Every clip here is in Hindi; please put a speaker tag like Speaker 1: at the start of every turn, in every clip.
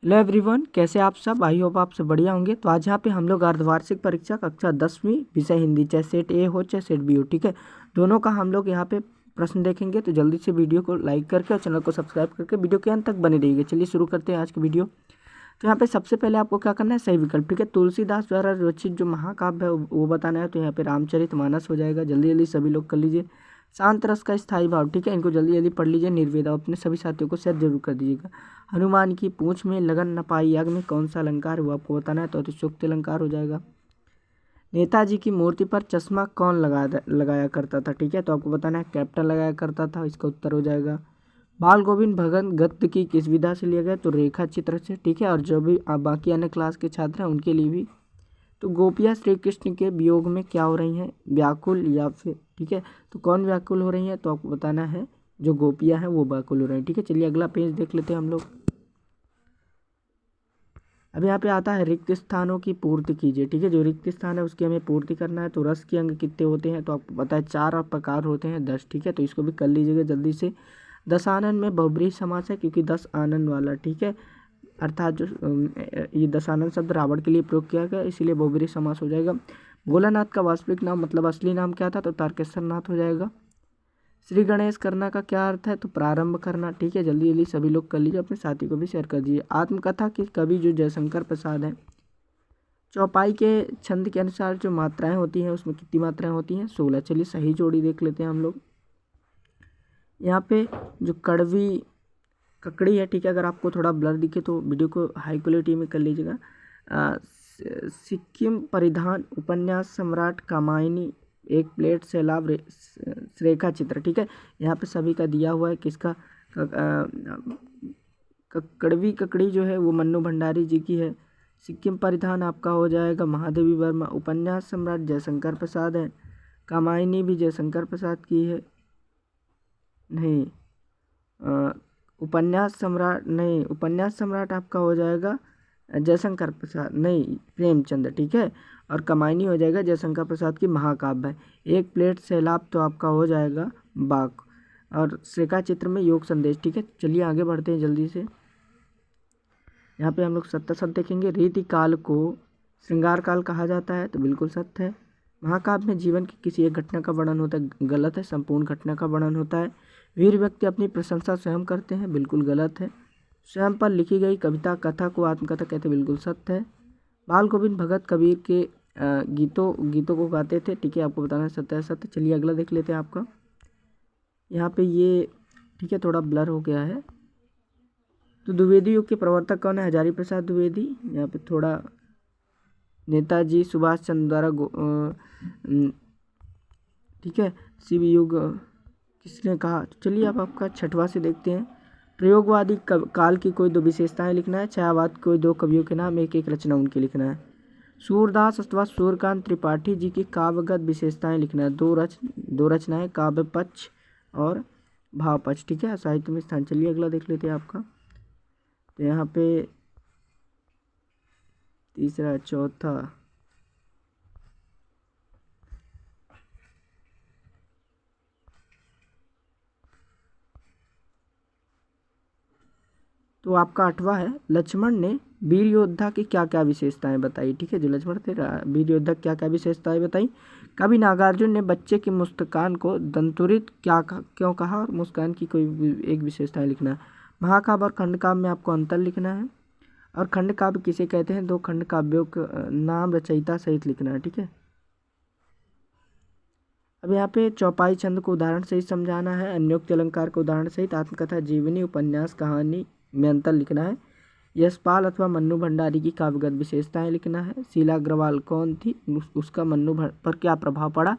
Speaker 1: हेलो एवरीवन, कैसे आप सब। आई होप आप सब बढ़िया होंगे। तो आज यहाँ पे हम लोग अर्धवार्षिक परीक्षा कक्षा 10वीं विषय हिंदी, चाहे सेट ए हो चाहे सेट बी हो, ठीक है, दोनों का हम लोग यहाँ पे प्रश्न देखेंगे। तो जल्दी से वीडियो को लाइक करके और चैनल को सब्सक्राइब करके वीडियो के अंत तक बने रहिएगा। चलिए शुरू करते हैं आज की वीडियो। तो यहाँ पे सबसे पहले आपको क्या करना है, सही विकल्प, ठीक है। तुलसीदास द्वारा रचित जो महाकाव्य है वो बताना है। तो यहाँ पे रामचरितमानस हो जाएगा। जल्दी जल्दी सभी लोग कर लीजिए। शांत रस का स्थायी भाव, ठीक है, इनको जल्दी जल्दी पढ़ लीजिए। निर्वेदा अपने सभी साथियों को शेयर जरूर कर दीजिएगा। हनुमान की पूंछ में लगन न पाई यज्ञ में कौन सा अलंकार हुआ, आपको बताना है। तो अतिशयोक्ति अलंकार हो जाएगा। नेताजी की मूर्ति पर चश्मा कौन लगाया करता था, ठीक है, तो आपको बताना है कैप्टन लगाया करता था। इसका उत्तर हो जाएगा। बाल गोविंद भगत गद्य की किस विधा से लिया गया, तो रेखा चित्र से, ठीक है। और जो भी बाकी अन्य क्लास के छात्र हैं उनके लिए भी। तो गोपियाँ श्री कृष्ण के वियोग में क्या हो रही हैं, व्याकुल या फिर, ठीक है, तो कौन व्याकुल हो रही हैं, तो आपको बताना है जो गोपियाँ हैं वो व्याकुल हो रही हैं, ठीक है। चलिए अगला पेज देख लेते हैं हम लोग। अब यहाँ पे आता है रिक्त स्थानों की पूर्ति कीजिए, ठीक है। जो रिक्त स्थान है उसकी हमें पूर्ति करना है। तो रस के अंग कितने होते हैं, तो आपको पता है 4 और प्रकार होते हैं 10, ठीक है। तो इसको भी कर लीजिएगा जल्दी से। दशानन में बहुब्रीहि समास है क्योंकि 10 आनंद वाला, ठीक है, अर्थात जो ये दशानन शब्द रावण के लिए प्रयोग किया गया, इसीलिए बहुब्रीहि समास हो जाएगा। भोलानाथ का वास्तविक नाम मतलब असली नाम क्या था, तो तारकेश्वर नाथ हो जाएगा। श्री गणेश करना का क्या अर्थ है, तो प्रारंभ करना, ठीक है। जल्दी जल्दी सभी लोग कर लीजिए, अपने साथी को भी शेयर कर दीजिए। आत्मकथा के कवि जो जयशंकर प्रसाद हैं। चौपाई के छंद के अनुसार जो मात्राएं होती हैं उसमें कितनी मात्राएं होती हैं, 16। चलिए सही जोड़ी देख लेते हैं हम लोग। यहाँ पे जो कड़वी ककड़ी है, ठीक है, अगर आपको थोड़ा ब्लर दिखे तो वीडियो को हाई क्वालिटी में कर लीजिएगा। सिक्किम परिधान उपन्यास सम्राट कामायनी एक प्लेट सैलाब रेखा चित्र, ठीक है। यहाँ पे सभी का दिया हुआ है। किसका, कड़वी ककड़ी जो है वो मन्नू भंडारी जी की है। सिक्किम परिधान आपका हो जाएगा महादेवी वर्मा। उपन्यास सम्राट जयशंकर प्रसाद है। कामायनी भी जयशंकर प्रसाद की है। नहीं, उपन्यास सम्राट नहीं, उपन्यास सम्राट आपका हो जाएगा जयशंकर प्रसाद, नहीं, प्रेमचंद, ठीक है। और कमायनी हो जाएगा जयशंकर प्रसाद की महाकाव्य है। एक प्लेट सैलाब तो आपका हो जाएगा बाक। और रेखा चित्र में योग संदेश, ठीक है। चलिए आगे बढ़ते हैं जल्दी से। यहाँ पे हम लोग सत्य शब्द देखेंगे। रीति काल को श्रृंगार काल कहा जाता है, तो बिल्कुल सत्य है। महाकाव्य में जीवन की किसी एक घटना का वर्णन होता है, गलत है। संपूर्ण घटना का वर्णन होता है। वीर व्यक्ति अपनी प्रशंसा स्वयं करते हैं, बिल्कुल गलत है। स्वयं पर लिखी गई कविता कथा को आत्मकथा कहते हैं, बिल्कुल सत्य है। बाल गोविंद भगत कबीर के गीतों को गाते थे, ठीक है, आपको बताना है सत्य है सत्य। चलिए अगला देख लेते हैं आपका। यहाँ पे ये, ठीक है, थोड़ा ब्लर हो गया है। तो द्विवेदी युग के प्रवर्तक कौन है, हजारी प्रसाद द्विवेदी। यहाँ पे थोड़ा नेताजी सुभाष चंद्र द्वारा ठीक है, शिव युग किसने कहा। तो चलिए अब आपका छठवां से देखते हैं। प्रयोगवादी काल की कोई 2 विशेषताएं लिखना है। छायावाद कोई 2 कवियों के नाम, एक एक रचना उनकी लिखना है। सूरदास अथवा सूर्यकांत त्रिपाठी जी की काव्यगत विशेषताएं लिखना है। 2 रचनाएं, काव्य पक्ष और भाव पक्ष, ठीक है, साहित्य में स्थान। चलिए अगला देख लेते हैं आपका। तो यहाँ पे तीसरा चौथा, तो आपका 8वां है। लक्ष्मण ने वीर योद्धा की क्या क्या विशेषताएं बताई, ठीक है। जो लक्ष्मण थे वीर योद्धा क्या क्या विशेषताएं बताई। कवि नागार्जुन ने बच्चे की मुस्कान को दंतुरित क्यों कहा, और मुस्कान की कोई एक विशेषताएं लिखना है। महाकाव्य और खंडकाव्य में आपको अंतर लिखना है। और खंडकाव्य किसे कहते हैं, 2 खंड काव्यों का नाम रचयिता सहित लिखना है, ठीक है। अब यहाँ पे चौपाई छंद को उदाहरण सहित समझाना है। अन्योक्ति अलंकार को उदाहरण सहित। आत्मकथा, जीवनी, उपन्यास, कहानी में अंतर लिखना है। यशपाल अथवा मन्नू भंडारी की काव्यगत विशेषताएं लिखना है। शीला अग्रवाल कौन थी, उसका मन्नू पर क्या प्रभाव पड़ा।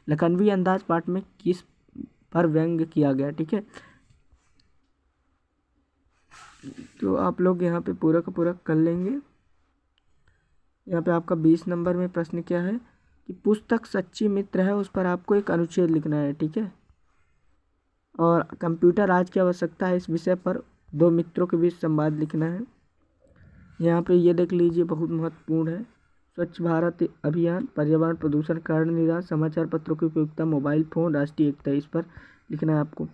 Speaker 1: लखनवी अंदाज पाठ में किस पर व्यंग किया गया, ठीक है। तो आप लोग यहाँ पे पूरा का पूरा कर लेंगे। यहाँ पे आपका 20 नंबर में प्रश्न क्या है कि पुस्तक सच्ची मित्र है, उस पर आपको एक अनुच्छेद लिखना है, ठीक है। और कंप्यूटर आज की आवश्यकता है, इस विषय पर 2 मित्रों के बीच संवाद लिखना है। यहाँ पे ये देख लीजिए, बहुत महत्वपूर्ण है। स्वच्छ भारत अभियान, पर्यावरण प्रदूषण कारण निदान, समाचार पत्रों की उपयोगिता, मोबाइल फोन, राष्ट्रीय एकता, इस पर लिखना है आपको।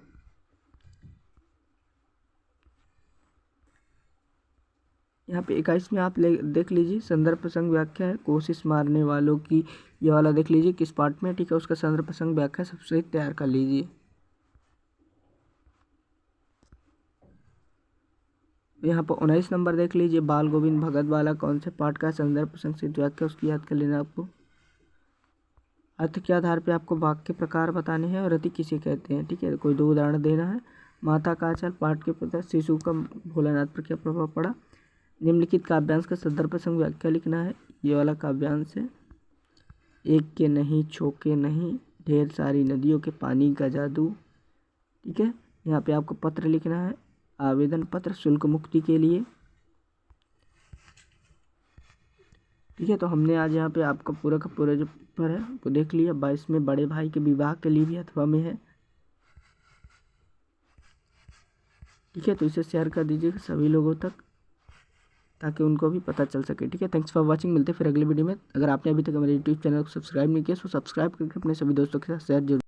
Speaker 1: यहाँ पे 21 में आप देख लीजिए संदर्भ प्रसंग व्याख्या है, कोशिश मारने वालों की, ये वाला देख लीजिए किस पार्ट में, ठीक है, उसका संदर्भ प्रसंग व्याख्या सबसे तैयार कर लीजिए। यहाँ पर 19 नंबर देख लीजिए, बाल गोविंद भगत वाला कौन से पाठ का संदर्भ प्रसंग से व्याख्या, उसकी याद कर लेना आपको। अर्थ के आधार पे आपको वाक्य के प्रकार बताने हैं और रति किसे कहते हैं, ठीक है, कोई 2 उदाहरण देना है। माता का आंचल पाठ के प्रति शिशु का भोलानाथ पर क्या प्रभाव पड़ा। निम्नलिखित काव्यांश का संदर्भ प्रसंग व्याख्या लिखना है, ये वाला काव्यांश है। एक के नहीं छोके नहीं, ढेर सारी नदियों के पानी का जादू, ठीक है। यहाँ पे आपको पत्र लिखना है, आवेदन पत्र शुल्क मुक्ति के लिए, ठीक है। तो हमने आज यहाँ पे आपका पूरा का पूरा जो पेपर है वो देख लिया। 22 में बड़े भाई के विवाह के लिए भी अथवा में है, ठीक है। तो इसे शेयर कर दीजिएगा सभी लोगों तक ताकि उनको भी पता चल सके, ठीक है। थैंक्स फॉर वाचिंग, मिलते हैं फिर अगले वीडियो में। अगर आपने अभी तक हमारे यूट्यूब चैनल को सब्सक्राइब नहीं किया तो सब्सक्राइब करके अपने सभी दोस्तों के साथ शेयर जरूर